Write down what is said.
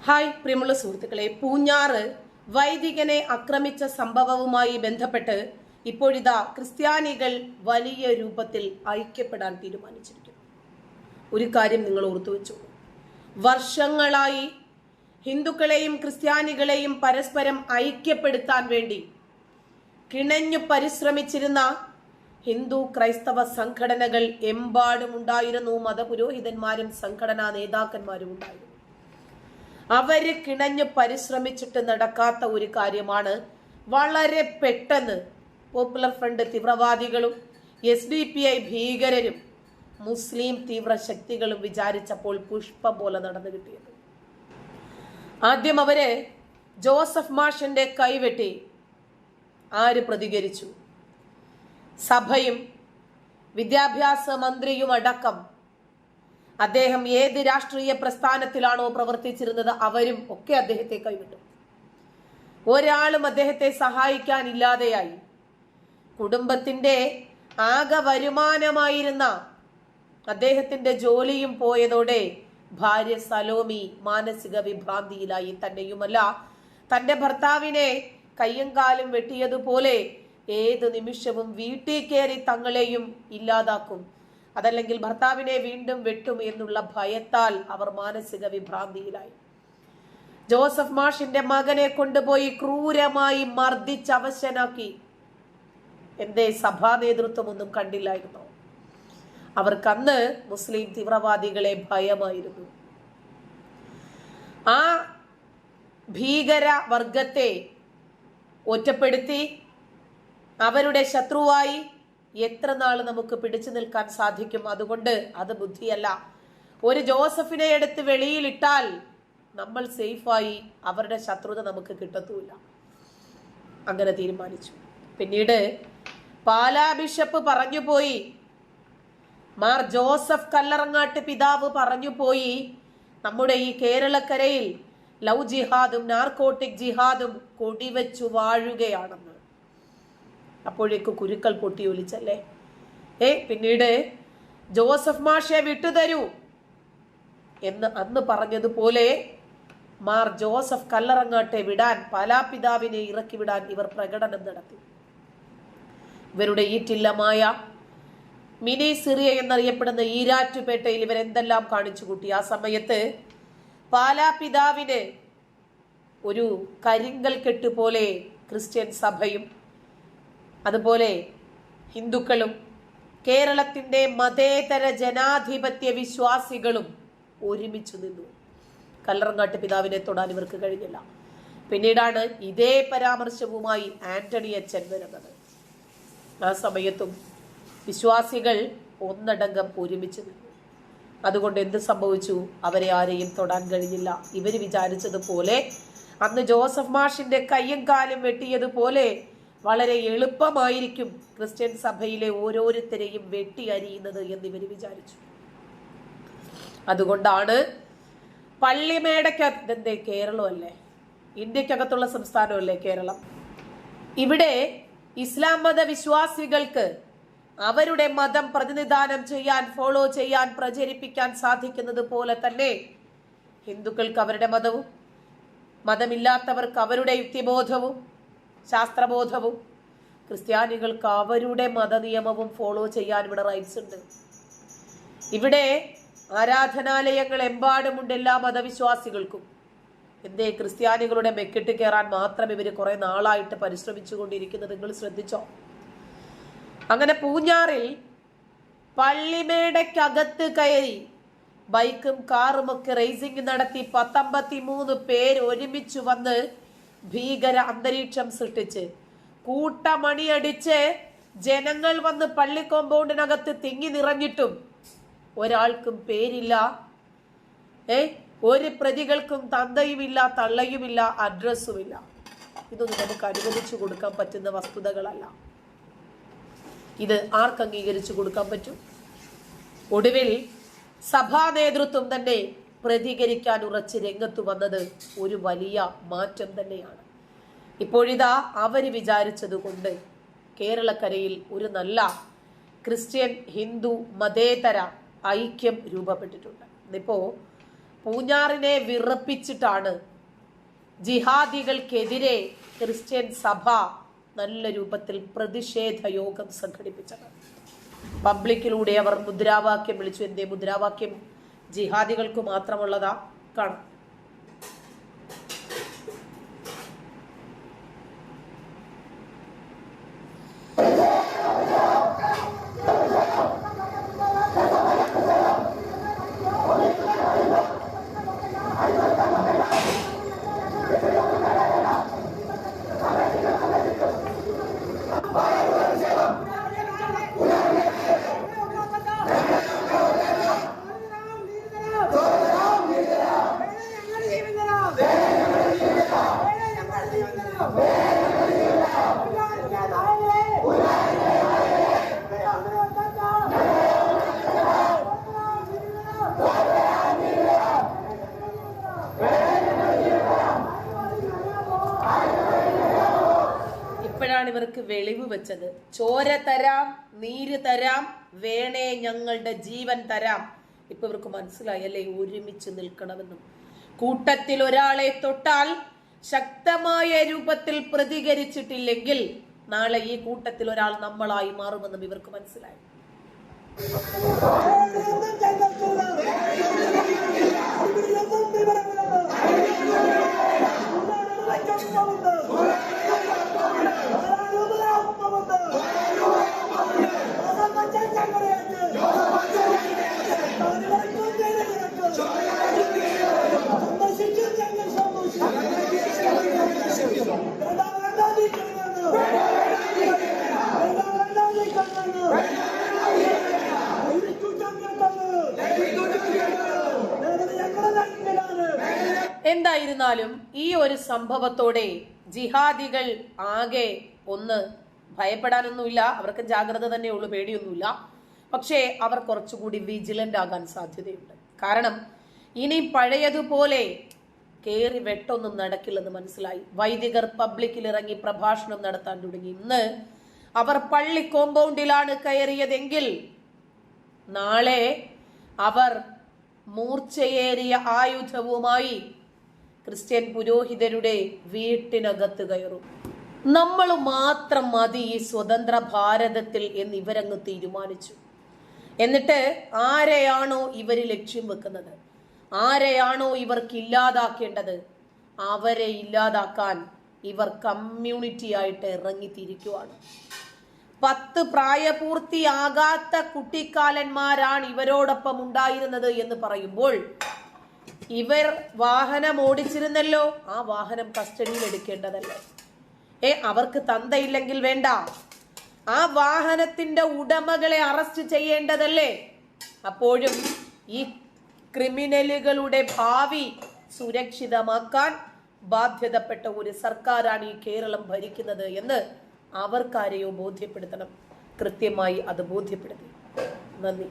Hi പ്രിയമുള്ള സുഹൃത്തുക്കളെ, പൂഞ്ഞാറ് വൈദികനെ ആക്രമിച്ച സംഭവവുമായി ബന്ധപ്പെട്ട് ഇപ്പോഴിതാ ക്രിസ്ത്യാനികൾ വലിയ രൂപത്തിൽ ഐക്യപ്പെടാൻ തീരുമാനിച്ചിരിക്കുന്നു. ഒരു കാര്യം നിങ്ങൾ ഓർത്തു വെച്ചോളൂ, വർഷങ്ങളായി ഹിന്ദുക്കളെയും ക്രിസ്ത്യാനികളെയും പരസ്പരം ഐക്യപ്പെടുത്താൻ വേണ്ടി കിണഞ്ഞു പരിശ്രമിച്ചിരുന്ന ഹിന്ദു ക്രൈസ്തവ സംഘടനകൾ എമ്പാടും ഉണ്ടായിരുന്നു. മതപുരോഹിതന്മാരും സംഘടനാ നേതാക്കന്മാരും ഉണ്ടായിരുന്നു. അവര് കിണഞ്ഞു പരിശ്രമിച്ചിട്ട് നടക്കാത്ത ഒരു കാര്യമാണ് വളരെ പെട്ടെന്ന് പോപ്പുലർ ഫ്രണ്ട് തീവ്രവാദികളും SDPI ഭീകരരും മുസ്ലിം തീവ്ര ശക്തികളും വിചാരിച്ചപ്പോൾ പുഷ്പം പോലെ നടന്നു കിട്ടിയത്. ആദ്യം അവര് ജോസഫ് മാഷിന്റെ കൈവെട്ടി. ആര് പ്രതികരിച്ചു? സഭയും വിദ്യാഭ്യാസ മന്ത്രിയും അടക്കം. അദ്ദേഹം ഏത് രാഷ്ട്രീയ പ്രസ്ഥാനത്തിലാണോ പ്രവർത്തിച്ചിരുന്നത് അവരും ഒക്കെ അദ്ദേഹത്തെ കൈവിട്ടു. ഒരാളും അദ്ദേഹത്തെ സഹായിക്കാനില്ലാതെയായി. കുടുംബത്തിന്റെ ആകെ വരുമാനമായിരുന്ന അദ്ദേഹത്തിന്റെ ജോലിയും പോയതോടെ ഭാര്യ സലോമി മാനസിക വിഭ്രാന്തിയിലായി. തന്നെയുമല്ല, തന്റെ ഭർത്താവിനെ കയ്യും കാലും വെട്ടിയതുപോലെ ഏത് നിമിഷവും വീട്ടിൽ കയറി തങ്ങളെയും ഇല്ലാതാക്കും, അതല്ലെങ്കിൽ ഭർത്താവിനെ വീണ്ടും വെട്ടും എന്നുള്ള ഭയത്താൽ അവർ മാനസിക വിഭ്രാന്തിയിലായി. ജോസഫ് മാഷിന്റെ മകനെ കൊണ്ടുപോയി ക്രൂരമായി മർദ്ദിച്ച് അവശനാക്കി. എന്തേ സഭാ നേതൃത്വം ഒന്നും കണ്ടില്ലായിരുന്നോ? അവർക്കന്ന് മുസ്ലിം തീവ്രവാദികളെ ഭയമായിരുന്നു. ആ ഭീകര വർഗത്തെ ഒറ്റപ്പെടുത്തി അവരുടെ ശത്രുവായി എത്ര നാൾ നമുക്ക് പിടിച്ചു നിൽക്കാൻ സാധിക്കും? അതുകൊണ്ട് അത് ബുദ്ധിയല്ല. ഒരു ജോസഫിനെ എടുത്ത് വെളിയിലിട്ടാൽ നമ്മൾ സേഫായി, അവരുടെ ശത്രുത നമുക്ക് കിട്ടത്തുമില്ല. അങ്ങനെ തീരുമാനിച്ചു. പിന്നീട് പാലാ ബിഷപ്പ് പറഞ്ഞുപോയി, മാർ ജോസഫ് കല്ലറങ്ങാട്ട് പിതാവ് പറഞ്ഞുപോയി, നമ്മുടെ ഈ കേരളക്കരയിൽ ലവ് ജിഹാദും നാർക്കോട്ടിക് ജിഹാദും കൊടിവെച്ചു വാഴുകയാണെന്ന്. അപ്പോഴേക്ക് കുരുക്കൾ പൊട്ടിയൊലിച്ചല്ലേ. പിന്നീട് ജോസഫ് മാഷെ വിട്ടുതരൂ എന്ന് അന്ന് പറഞ്ഞതുപോലെ മാർ ജോസഫ് കല്ലറങ്ങാട്ടെ വിടാൻ, പാലാപിതാവിനെ ഇറക്കി വിടാൻ ഇവർ പ്രകടനം നടത്തി. ഇവരുടെ ഈറ്റില്ലമായ മിനി സിറിയ എന്നറിയപ്പെടുന്ന ഈരാറ്റുപേട്ടയിൽ ഇവരെന്തെല്ലാം കാണിച്ചു കൂട്ടി. ആ സമയത്ത് പാലാപിതാവിന് ഒരു കരിങ്കൽ കെട്ട് പോലെ ക്രിസ്ത്യൻ സഭയും അതുപോലെ ഹിന്ദുക്കളും കേരളത്തിന്റെ മതേതര ജനാധിപത്യ വിശ്വാസികളും ഒരുമിച്ച് നിന്നു. കല്ലറങ്ങാട്ട് പിതാവിനെ തൊടാൻ ഇവർക്ക് കഴിഞ്ഞില്ല. പിന്നീടാണ് ഇതേ പരാമർശവുമായി ആന്റണി അച്ഛൻ വരുന്നത്. ആ സമയത്തും വിശ്വാസികൾ ഒന്നടങ്കം ഒരുമിച്ച് നിന്നു. അതുകൊണ്ട് എന്ത് സംഭവിച്ചു? അവരെ ആരെയും തൊടാൻ കഴിഞ്ഞില്ല. ഇവര് വിചാരിച്ചതുപോലെ അന്ന് ജോസഫ് മാഷിന്റെ കയ്യും കാലും വെട്ടിയതുപോലെ വളരെ എളുപ്പമായിരിക്കും ക്രിസ്ത്യൻ സഭയിലെ ഓരോരുത്തരെയും വെട്ടി അരിയുന്നത് എന്നിവര് വിചാരിച്ചു. അതുകൊണ്ടാണ് പള്ളിമേടയ്ക്കകത്ത്, എന്തേ കേരളമല്ലേ, ഇന്ത്യക്കകത്തുള്ള സംസ്ഥാനമല്ലേ കേരളം, ഇവിടെ ഇസ്ലാം മത വിശ്വാസികൾക്ക് അവരുടെ മതം പ്രതിനിധാനം ചെയ്യാൻ, ഫോളോ ചെയ്യാൻ, പ്രചരിപ്പിക്കാൻ സാധിക്കുന്നത് പോലെ തന്നെ ഹിന്ദുക്കൾക്ക് അവരുടെ മതവും മതമില്ലാത്തവർക്ക് അവരുടെ യുക്തിബോധവും ശാസ്ത്രബോധവും ക്രിസ്ത്യാനികൾക്ക് അവരുടെ മതനിയമവും ഫോളോ ചെയ്യാൻ ഇവിടെ റൈറ്റ്സ് ഉണ്ട്. ഇവിടെ ആരാധനാലയങ്ങൾ എമ്പാടുമുണ്ട് എല്ലാ മതവിശ്വാസികൾക്കും. എന്തേ ക്രിസ്ത്യാനികളുടെ മെക്കിട്ട് കയറാൻ മാത്രം ഇവര് കുറെ നാളായിട്ട് പരിശ്രമിച്ചു കൊണ്ടിരിക്കുന്നത് നിങ്ങൾ ശ്രദ്ധിച്ചോ? അങ്ങനെ പൂഞ്ഞാറിൽ പള്ളിമേടയ്ക്കകത്ത് കയറി ബൈക്കും കാറും ഒക്കെ റേസിംഗ് നടത്തി 53 പേര് ഒരുമിച്ച് വന്ന് ഭീകര അന്തരീക്ഷം സൃഷ്ടിച്ച് കൂട്ടമണിയടിച്ച് ജനങ്ങൾ വന്ന് പള്ളി കോമ്പൗണ്ടിനകത്ത് തിങ്ങി നിറഞ്ഞിട്ടും ഒരാൾക്കും പേരില്ല. ഒരു പ്രതികൾക്കും തന്തയുമില്ല, തള്ളയുമില്ല, അഡ്രസ്സുമില്ല. ഇതൊന്നും നമുക്ക് അനുവദിച്ചു കൊടുക്കാൻ പറ്റുന്ന വസ്തുതകളല്ല. ഇത് ആർക്ക് അംഗീകരിച്ചു കൊടുക്കാൻ പറ്റും? ഒടുവിൽ സഭാ നേതൃത്വം തന്നെ പ്രതികരിക്കാൻ ഉറച്ച് രംഗത്ത് വന്നത് ഒരു വലിയ മാറ്റം തന്നെയാണ്. ഇപ്പോഴിതാ അവര് വിചാരിച്ചതുകൊണ്ട് കേരളക്കരയിൽ ഒരു നല്ല ക്രിസ്ത്യൻ ഹിന്ദു മതേതര ഐക്യം രൂപപ്പെട്ടിട്ടുണ്ട്. ഇന്നിപ്പോ പൂഞ്ഞാറിനെ വിറപ്പിച്ചിട്ടാണ് ജിഹാദികൾക്കെതിരെ ക്രിസ്ത്യൻ സഭ നല്ല രൂപത്തിൽ പ്രതിഷേധ യോഗം സംഘടിപ്പിച്ചത്. പബ്ലിക്കിലൂടെ അവർ മുദ്രാവാക്യം വിളിച്ചു. എന്തേ മുദ്രാവാക്യം? ജിഹാദികൾക്ക് മാത്രമുള്ളതാ? കാണാം. ഇപ്പോഴാണ് ഇവർക്ക് വെളിവ് വെച്ചത്. ചോര തരാം, നീര് തരാം, വേണേ ഞങ്ങളുടെ ജീവൻ തരാം. ഇപ്പൊ ഇവർക്ക് മനസ്സിലായല്ലേ ഒരുമിച്ച് നിൽക്കണമെന്നും. കൂട്ടത്തിൽ ഒരാളെ തൊട്ടാൽ ശക്തമായ രൂപത്തിൽ പ്രതികരിച്ചിട്ടില്ലെങ്കിൽ നാളെ ഈ കൂട്ടത്തിൽ ഒരാൾ നമ്മളായി മാറുമെന്നും ഇവർക്ക് മനസ്സിലായി. എന്തായിരുന്നാലും ഈ ഒരു സംഭവത്തോടെ ജിഹാദികൾ ആകെ ഒന്ന് ഭയപ്പെടാനൊന്നുമില്ല. അവർക്ക് ജാഗ്രത തന്നെയുള്ളൂ, പേടിയൊന്നുമില്ല. പക്ഷേ അവർ കുറച്ചുകൂടി വിജിലന്റ് ആകാൻ സാധ്യതയുണ്ട്. കാരണം ഇനി പഴയതുപോലെ കേറി വെട്ടൊന്നും നടക്കില്ലെന്ന് മനസ്സിലായി. വൈദികർ പബ്ലിക്കിൽ ഇറങ്ങി പ്രഭാഷണം നടത്താൻ തുടങ്ങി. ഇന്ന് അവർ പള്ളി കോമ്പൗണ്ടിലാണ് കയറിയതെങ്കിൽ നാളെ അവർ മൂർച്ചയേറിയ ആയുധവുമായി ക്രിസ്ത്യൻ പുരോഹിതരുടെ വീട്ടിനകത്ത് കയറും. നമ്മൾ മാത്രം മതി ഈ സ്വതന്ത്ര ഭാരതത്തിൽ എന്ന് ഇവരങ്ങ് തീരുമാനിച്ചു. എന്നിട്ട് ആരെയാണോ ഇവർ ലക്ഷ്യം വെക്കുന്നത്, ആരെയാണോ ഇവർക്ക് ഇല്ലാതാക്കേണ്ടത്, അവരെ ഇല്ലാതാക്കാൻ ഇവർ കമ്മ്യൂണിറ്റി ആയിട്ട് ഇറങ്ങിത്തിരിക്കുവാണ്. 10 പ്രായപൂർത്തിയാകാത്ത കുട്ടിക്കാലന്മാരാണ് ഇവരോടൊപ്പം ഉണ്ടായിരുന്നത് എന്ന് പറയുമ്പോൾ ഇവർ വാഹനം ഓടിച്ചിരുന്നല്ലോ, ആ വാഹനം കസ്റ്റഡിയിൽ എടുക്കേണ്ടതല്ലേ? അവർക്ക് തന്തയില്ലെങ്കിൽ വേണ്ട, ആ വാഹനത്തിന്റെ ഉടമകളെ അറസ്റ്റ് ചെയ്യേണ്ടതല്ലേ? അപ്പോഴും ഈ ക്രിമിനലുകളുടെ ഭാവി സുരക്ഷിതമാക്കാൻ ബാധ്യതപ്പെട്ട ഒരു സർക്കാരാണ് ഈ കേരളം ഭരിക്കുന്നത് എന്ന് അവർക്കാരെയോ ബോധ്യപ്പെടുത്തണം. കൃത്യമായി അത് ബോധ്യപ്പെടുത്തി. നന്ദി.